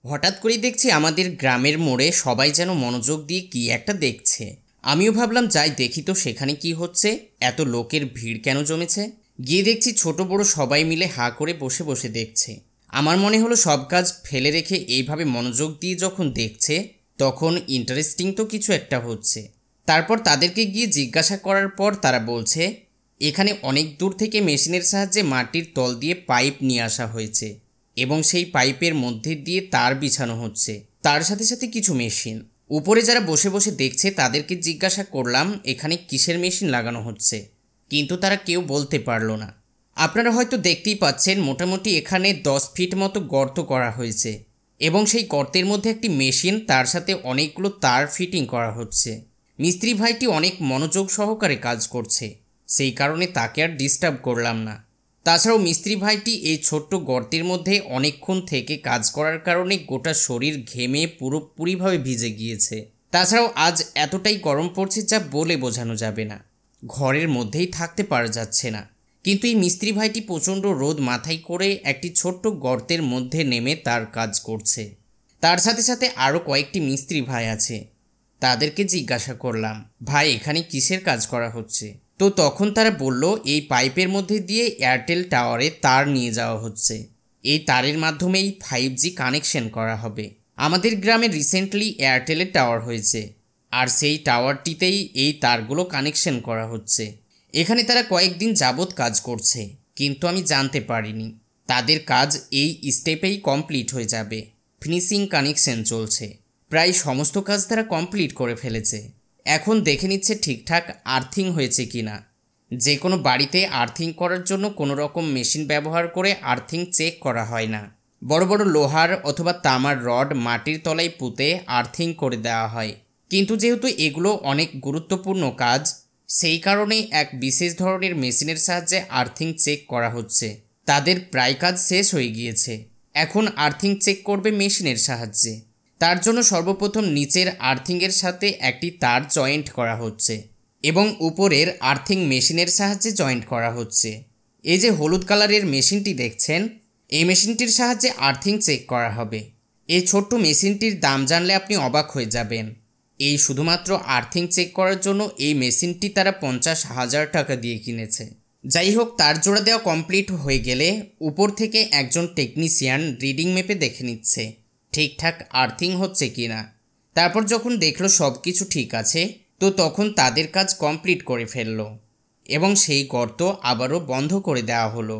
হঠাৎ করেই দেখছি আমাদের গ্রামের মোড়ে সবাই যেন মনোযোগ দিয়ে কি একটা দেখছে। আমিও ভাবলাম যাই দেখি তো সেখানে কি হচ্ছে, এত লোকের ভিড় কেন জমেছে। গিয়ে দেখছি ছোট বড় সবাই মিলে হাঁ করে বসে বসে দেখছে। আমার মনে হলো সব কাজ ফেলে রেখে এইভাবে মনোযোগ দিয়ে যখন দেখছে তখন ইন্টারেস্টিং তো কিছু একটা হচ্ছে। তারপর তাদেরকে গিয়ে জিজ্ঞাসা করার পর তারা বলছে এখানে অনেক দূর থেকে মেশিনের সাহায্যে মাটির তল দিয়ে পাইপ নিয়ে আসা হয়েছে এবং সেই পাইপের মধ্যে দিয়ে তার বিছানো হচ্ছে, তার সাথে সাথে কিছু মেশিন। উপরে যারা বসে বসে দেখছে তাদেরকে জিজ্ঞাসা করলাম এখানে কিসের মেশিন লাগানো হচ্ছে, কিন্তু তারা কেউ বলতে পারলো না। আপনারা হয়তো দেখতেই পাচ্ছেন মোটামুটি এখানে 10 ফিট মতো গর্ত করা হয়েছে এবং সেই গর্তের মধ্যে একটি মেশিন, তার সাথে অনেকগুলো তার ফিটিং করা হচ্ছে। মিস্ত্রি ভাইটি অনেক মনোযোগ সহকারে কাজ করছে, সেই কারণে তাকে আর ডিস্টার্ব করলাম না। তাছাড়াও মিস্ত্রি ভাইটি এই ছোট্ট গর্তের মধ্যে অনেকক্ষণ থেকে কাজ করার কারণে গোটা শরীর ঘেমে পুরোপুরিভাবে ভিজে গিয়েছে। তাছাড়াও আজ এতটাই গরম পড়ছে যা বলে বোঝানো যাবে না, ঘরের মধ্যেই থাকতে পারা যাচ্ছে না। কিন্তু এই মিস্ত্রি ভাইটি প্রচণ্ড রোদ মাথায় করে একটি ছোট্ট গর্তের মধ্যে নেমে তার কাজ করছে। তার সাথে সাথে আরও কয়েকটি মিস্ত্রি ভাই আছে, তাদেরকে জিজ্ঞাসা করলাম ভাই এখানে কিসের কাজ করা হচ্ছে। তো তখন তারা বলল এই পাইপের মধ্যে দিয়ে এয়ারটেল টাওয়ারে তার নিয়ে যাওয়া হচ্ছে, এই তারের মাধ্যমেই 5G কানেকশন করা হবে। আমাদের গ্রামে রিসেন্টলি এয়ারটেলের টাওয়ার হয়েছে, আর সেই টাওয়ারটিতেই এই তারগুলো কানেকশন করা হচ্ছে। এখানে তারা কয়েকদিন যাবৎ কাজ করছে, কিন্তু আমি জানতে পারিনি তাদের কাজ এই স্টেপেই কমপ্লিট হয়ে যাবে। ফিনিশিং কানেকশন চলছে, প্রায় সমস্ত কাজ তারা কমপ্লিট করে ফেলেছে। এখন দেখে নিচ্ছে ঠিকঠাক আর্থিং হয়েছে কিনা। যে কোনো বাড়িতে আর্থিং করার জন্য কোনো রকম মেশিন ব্যবহার করে আর্থিং চেক করা হয় না। বড় বড় লোহার অথবা তামার রড মাটির তলায় পুঁতে আর্থিং করে দেওয়া হয়, কিন্তু যেহেতু এগুলো অনেক গুরুত্বপূর্ণ কাজ, সেই কারণে এক বিশেষ ধরনের মেশিনের সাহায্যে আর্থিং চেক করা হচ্ছে। তাদের প্রায় কাজ শেষ হয়ে গিয়েছে, এখন আর্থিং চেক করবে মেশিনের সাহায্যে। তার জন্য সর্বপ্রথম নিচের আর্থিংয়ের সাথে একটি তার জয়েন্ট করা হচ্ছে এবং উপরের আর্থিং মেশিনের সাহায্যে জয়েন্ট করা হচ্ছে। এই যে হলুদ কালারের মেশিনটি দেখছেন, এই মেশিনটির সাহায্যে আর্থিং চেক করা হবে। এই ছোট্ট মেশিনটির দাম জানলে আপনি অবাক হয়ে যাবেন। এই শুধুমাত্র আর্থিং চেক করার জন্য এই মেশিনটি তারা 50,000 টাকা দিয়ে কিনেছে। যাই হোক, তার জোড়া দেওয়া কমপ্লিট হয়ে গেলে উপর থেকে একজন টেকনিশিয়ান রিডিং মেপে দেখে নিচ্ছে ঠিকঠাক আর্থিং হচ্ছে কিনা। তারপর যখন দেখলো সব কিছু ঠিক আছে, তো তখন তাদের কাজ কমপ্লিট করে ফেললো এবং সেই গর্ত আবারও বন্ধ করে দেওয়া হলো।